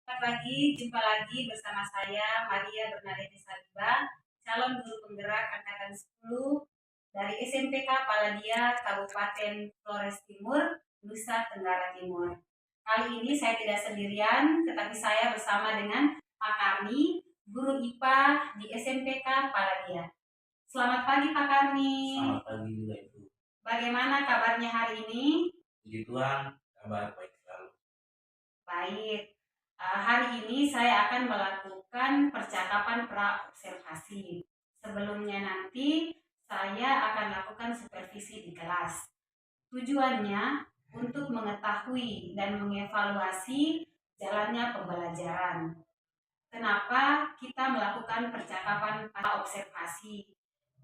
Selamat pagi, jumpa lagi bersama saya Maria Bernadette Saliba, calon guru penggerak angkatan 10 dari SMPK Paladia, Kabupaten Flores Timur, Nusa Tenggara Timur. Kali ini saya tidak sendirian, tetapi saya bersama dengan Pak Karni, guru IPA di SMPK Paladia. Selamat pagi Pak Karni. Selamat pagi juga Ibu. Bagaimana kabarnya hari ini? Puji Tuhan, kabar baik selalu. Baik. Hari ini saya akan melakukan percakapan pra-observasi. Sebelumnya nanti saya akan lakukan supervisi di kelas. Tujuannya untuk mengetahui dan mengevaluasi jalannya pembelajaran. Kenapa kita melakukan percakapan pra-observasi?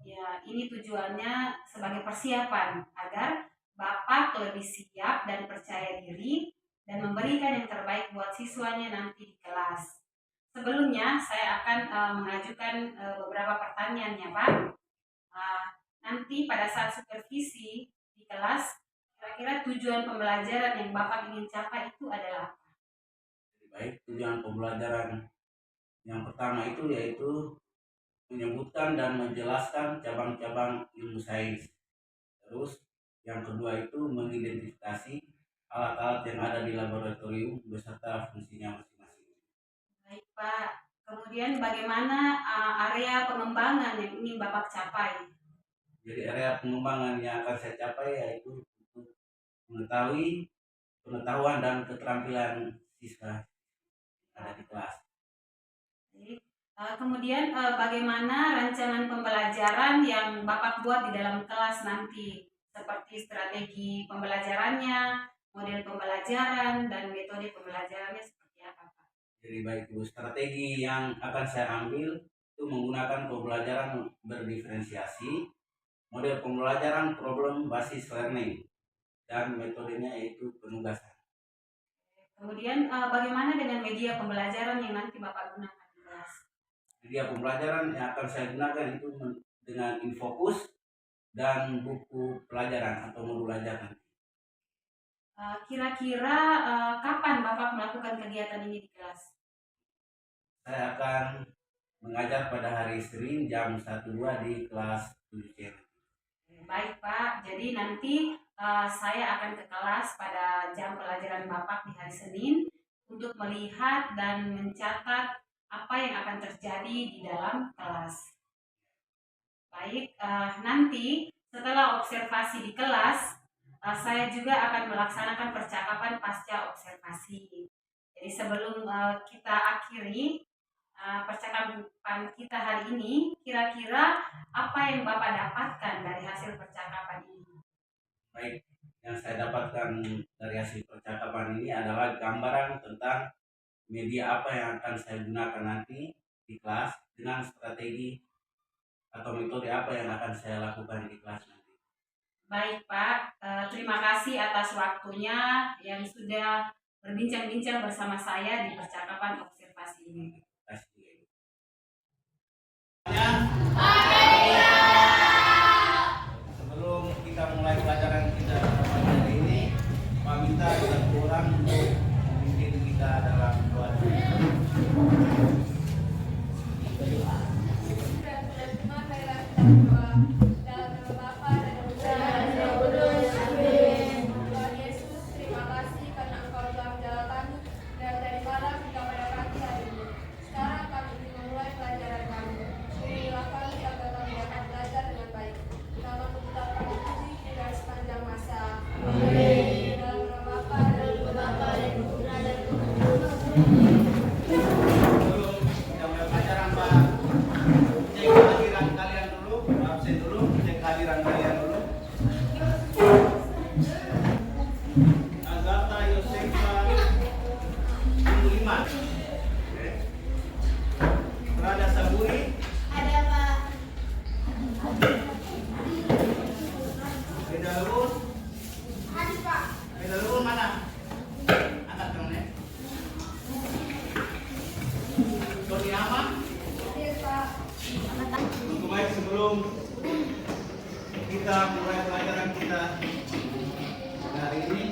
Ya, ini tujuannya sebagai persiapan agar Bapak lebih siap dan percaya diri dan memberikan yang terbaik buat siswanya nanti di kelas. Sebelumnya saya akan mengajukan beberapa pertanyaan ya Pak. Nanti pada saat supervisi di kelas, kira-kira tujuan pembelajaran yang Bapak ingin capai itu adalah apa? Baik, tujuan pembelajaran yang pertama itu yaitu menyebutkan dan menjelaskan cabang-cabang ilmu sains. Terus yang kedua itu mengidentifikasi alat-alat yang ada di laboratorium beserta fungsinya masing-masing. Baik Pak, kemudian bagaimana area pengembangan yang ingin Bapak capai? Jadi area pengembangan yang akan saya capai yaitu untuk mengetahui pengetahuan dan keterampilan siswa ada di kelas. Kemudian bagaimana rancangan pembelajaran yang Bapak buat di dalam kelas nanti, seperti strategi pembelajarannya, model pembelajaran, dan metode pembelajarannya seperti apa Pak? Jadi baik Bu, strategi yang akan saya ambil itu menggunakan pembelajaran berdiferensiasi, model pembelajaran problem basis learning, dan metodenya yaitu penugasan. Kemudian bagaimana dengan media pembelajaran yang nanti Bapak gunakan di kelas? Media pembelajaran yang akan saya gunakan itu dengan Infocus dan buku pelajaran atau modul ajaran. Kira-kira kapan Bapak melakukan kegiatan ini di kelas? Saya akan mengajar pada hari Senin jam 1-2 di kelas 7C. Baik Pak, jadi nanti saya akan ke kelas pada jam pelajaran Bapak di hari Senin untuk melihat dan mencatat apa yang akan terjadi di dalam kelas. Baik, nanti setelah observasi di kelas, saya juga akan melaksanakan percakapan pasca observasi. Jadi sebelum kita akhiri percakapan kita hari ini, kira-kira apa yang Bapak dapatkan dari hasil percakapan ini? Baik, yang saya dapatkan dari hasil percakapan ini adalah gambaran tentang media apa yang akan saya gunakan nanti di kelas dengan strategi atau metode apa yang akan saya lakukan di kelas nanti. Baik Pak, terima kasih atas waktunya yang sudah berbincang-bincang bersama saya di percakapan observasi ini. Terima kasih. Sebelum kita mulai pelajaran kita pada hari ini, Pak minta satu orang untuk memimpin kita dalam doa. Sebelum kita mulai pelajaran kita hari ini,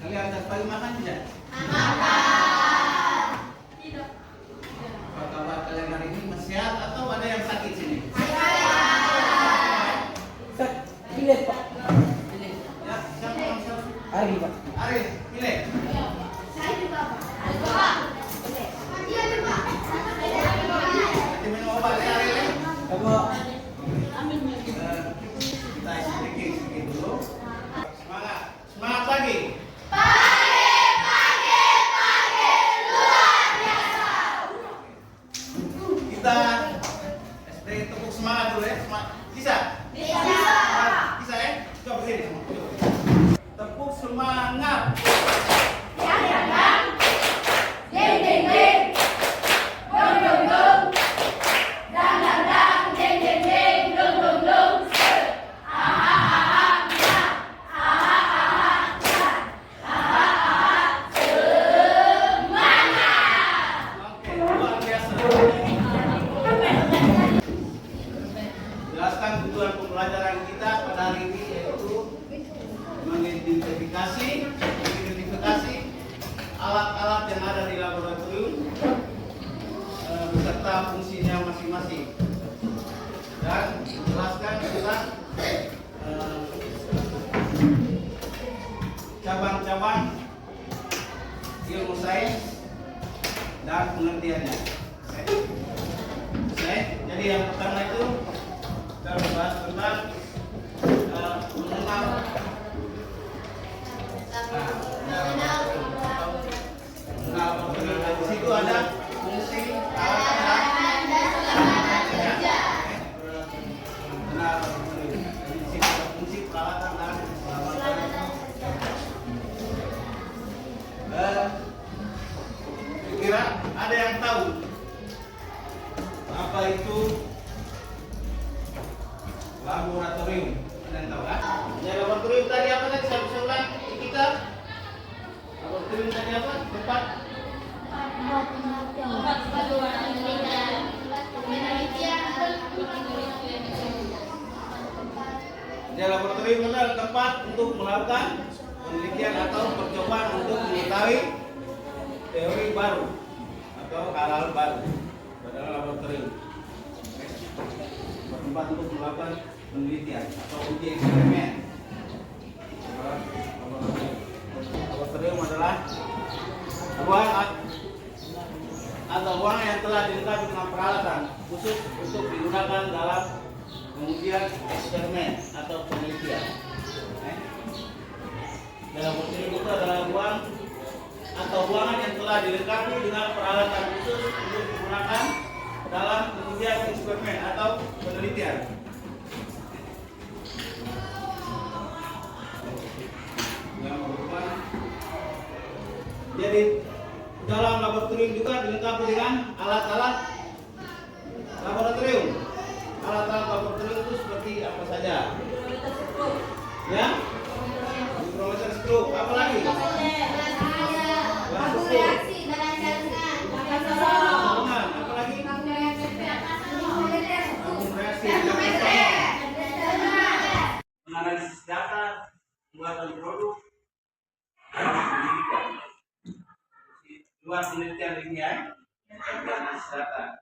kalian ada pagi makan tidak? Makan. Ari, Pak. Ari, pilih. Saya juga, Pak. Dia juga. Minum obat ya, Ari. Coba. Kita sedikit dulu. Semangat. Semangat lagi. Kita tepuk semangat dulu ya. Bisa? Bisa ya? Coba begini. Tepuk semangat. Oke, luar biasa. Jelaskan tujuan pembelajaran kita pada hari ini yaitu mengidentifikasi alat-alat yang ada di laboratorium beserta fungsinya masing-masing dan menjelaskan tentang cabang-cabang ilmu sains dan pengertiannya. Oke, jadi yang pertama itu kita membahas tentang mengenal di situ ada fungsi alat fungsi peralatan dan kira ada yang tahu apa itu laboratorium? Ada yang tahu kan? Ya, laboratorium tadi apa tadi? Saya bisa ulang kita. Laboratorium tadi apa? Tempat ya, laboratorium adalah tempat untuk melakukan penelitian atau percobaan untuk mengetahui teori baru atau hal-hal baru pada laboratorium. Tempat untuk melakukan penelitian atau uji eksperimen. Laboratorium adalah ruangan atau ruangan yang telah dilengkapi dengan peralatan khusus untuk digunakan dalam pengujian eksperimen atau penelitian. Laboratorium itu adalah ruang atau ruangan yang telah dilengkapi dengan peralatan khusus untuk digunakan dalam pengujian eksperimen atau penelitian. Jadi dalam laboratorium juga dilengkapi dengan alat-alat laboratorium. Alat-alat laboratorium itu seperti apa saja? Ya, mikrometer, skrup, apa lagi? Apa lagi? Menganalisis data, pembuatan produk, luar penelitian ilmiah, analisis data.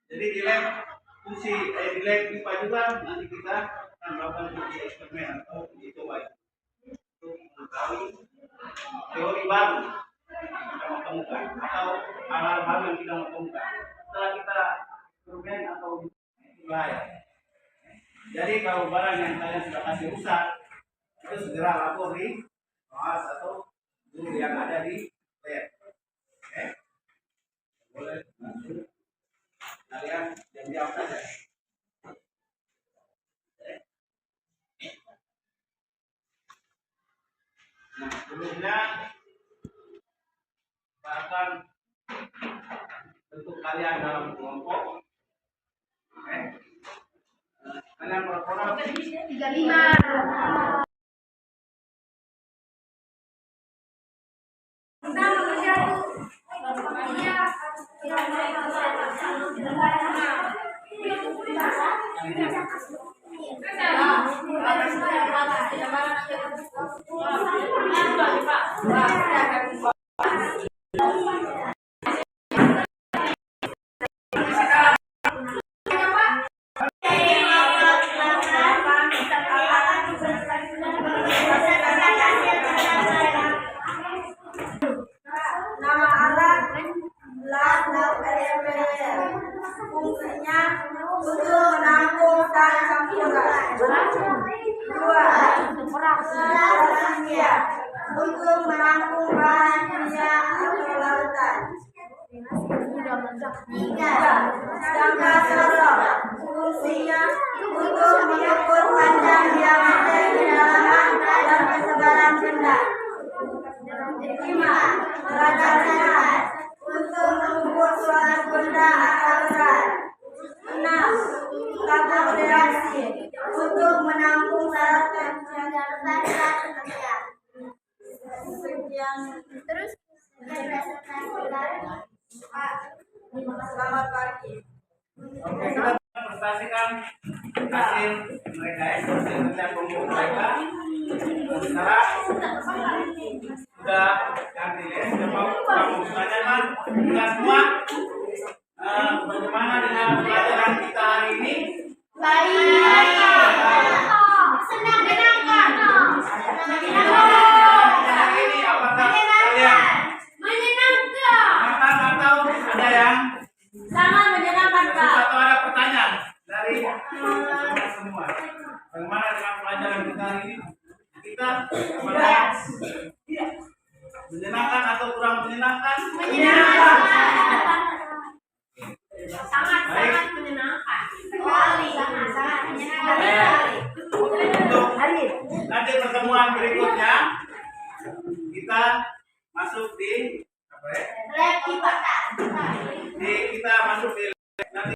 Jadi di lab fungsi di lab IPA juga nanti kita akan melakukan uji eksperimen atau uji coba untuk mengetahui teori baru yang kita mau temukan atau hal-hal baru yang kita mau temukan setelah kita eksperimen atau bahaya. Jadi kalau barang yang kalian sudah kasih rusak itu segera lapor di pengawas atau guru yang ada di lab. Oke, boleh langsung kalian jam-jam saja. Nah, sebelumnya akan bentuk kalian dalam kelompok. Oke. Kalian berperan 35. Dua, rahasia untuk menampung bahan kimia atau lautan. Tiga, jangka sosok fungsinya untuk mengukur panjang diameter kedalaman dan ketebalan benda. Lima, derajat sehat untuk mengukur suatu benda atau berat. Enam, tabung reaksi untuk menampung syarat sekian. Terus selamat pagi. Oke, kita presentasikan hasil mereka ekspresi tentang kelompok mereka. Sekarang sudah ganti ya, sudah mau bertanya kan? Kita semua bagaimana dengan pelajaran kita hari ini? Baik. Senang menyenangkan. Hari ini apakah kalian menyenangkan atau ada yang Sangat menyenangkan, Pak. atau ada pertanyaan dari kita semua? Bagaimana dengan pelajaran kita hari ini? Kita menyenangkan atau kurang menyenangkan? Menyenangkan. Baik. Sangat menyenangkan. Sekali. Sangat menyenangkan. Untuk nanti pertemuan berikutnya kita masuk di apa ya? Lab kita. Kita masuk di nanti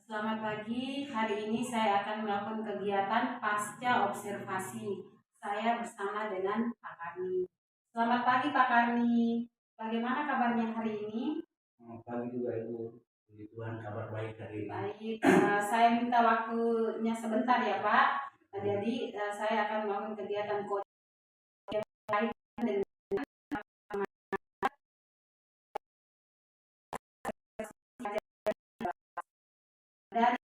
Selamat pagi, hari ini saya akan melakukan kegiatan pasca observasi. Saya bersama dengan Pak Karni. Selamat pagi Pak Karni, bagaimana kabarnya hari ini? pagi juga Ibu. Puji Tuhan kabar baik hari ini. Baik, saya minta waktunya sebentar ya Pak. Jadi saya akan melakukan kegiatan coaching yang lain dengan dari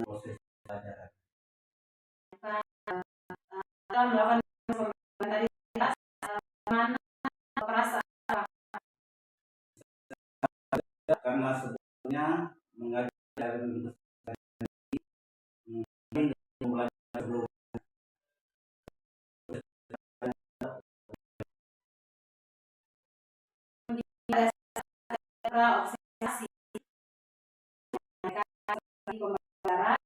Proses pelajaran. dalam melakukan komentaritas mana perasaan Karena sebelumnya mengajar belajar sebelum observasi mereka di pembelajaran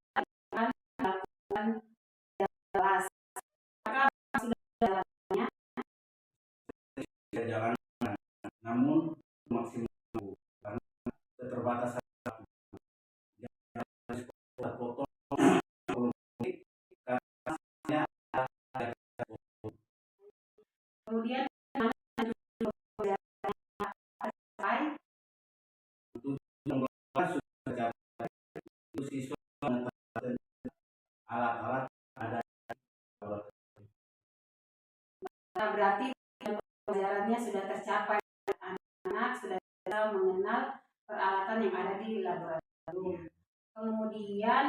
dengan melakukan kelas. Maka sudah jalannya jalan, namun maksimal karena keterbatasan foto kemudian selesai sudah siswa menetapkan alat-alat ada berarti pembelajarannya sudah tercapai, anak-anak sudah bisa mengenal peralatan yang ada di laboratorium. Kemudian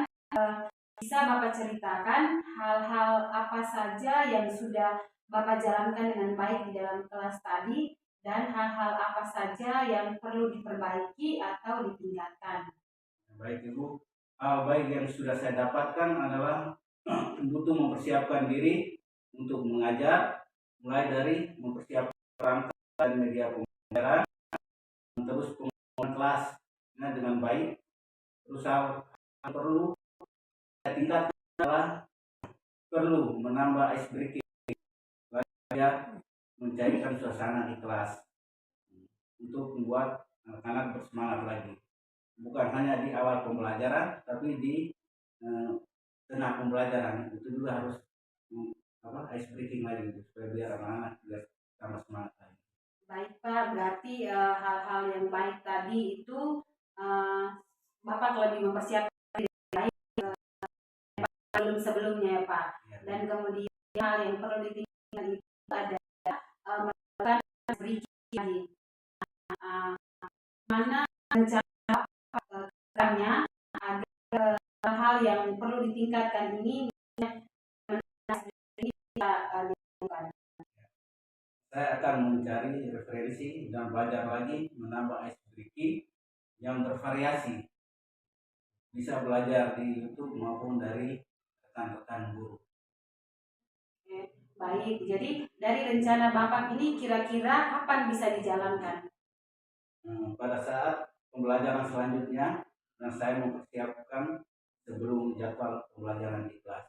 bisa Bapak ceritakan hal-hal apa saja yang sudah Bapak jalankan dengan baik di dalam kelas tadi dan hal-hal apa saja yang perlu diperbaiki atau ditingkatkan. Baik Ibu, hal baik yang sudah saya dapatkan adalah butuh mempersiapkan diri untuk mengajar, mulai dari mempersiapkan perangkat dan media pembelajaran, terus pengumuman kelasnya dengan baik. Terus hal yang perlu saya tingkatkan adalah perlu menambah ice breaking supaya mencairkan suasana di kelas untuk membuat anak-anak bersemangat lagi. Bukan hanya di awal pembelajaran, tapi di tengah pembelajaran itu juga harus ice breaking lagi supaya biar anak-anak biar tambah semangat lagi. Baik Pak, berarti hal-hal yang baik tadi itu Bapak lebih mempersiapkan sebelum-sebelumnya ya Pak. Dan kemudian hal yang perlu ditingkatkan itu ada melakukan breaking mana cara agar hal yang perlu ditingkatkan ini bisa dilakukan. Saya akan mencari referensi dan belajar lagi menambah ice breaking yang bervariasi. Bisa belajar di YouTube maupun dari rekan-rekan guru. Baik, jadi dari rencana Bapak ini kira-kira kapan bisa dijalankan? Pada saat pembelajaran selanjutnya, dan saya mempersiapkan sebelum jadwal pembelajaran di kelas.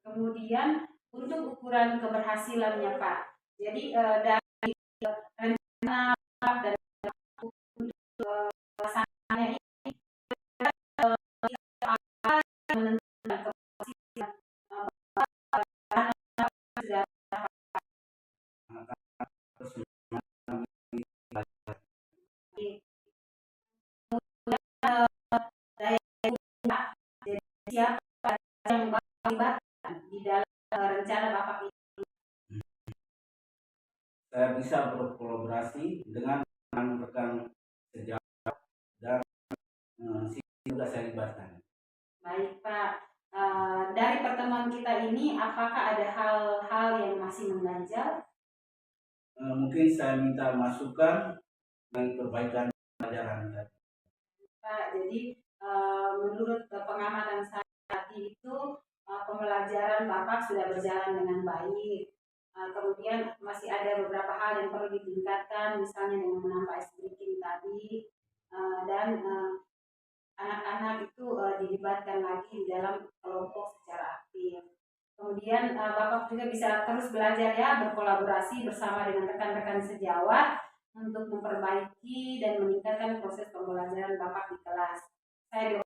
Kemudian untuk ukuran keberhasilannya Pak, jadi dari rencana dan untuk pelaksananya ini menentukan keberhasilan sudah Terus daya Pak, jadi siapa yang melibatkan di dalam rencana Bapak ini? saya bisa berkolaborasi dengan rekan sejawat dan juga saya libatkan. Baik Pak, dari pertemuan kita ini apakah ada hal-hal yang masih mengganjal? Mungkin saya minta masukan dan perbaikan pelajaran. Pak, jadi menurut pengamatan saya tadi itu pembelajaran Bapak sudah berjalan dengan baik. Kemudian masih ada beberapa hal yang perlu ditingkatkan, misalnya dengan menambah speaking tadi, dan anak-anak itu dilibatkan lagi di dalam kelompok secara aktif. Kemudian Bapak juga bisa terus belajar ya, berkolaborasi bersama dengan rekan-rekan sejawat untuk memperbaiki dan meningkatkan proses pembelajaran Bapak di kelas. Saya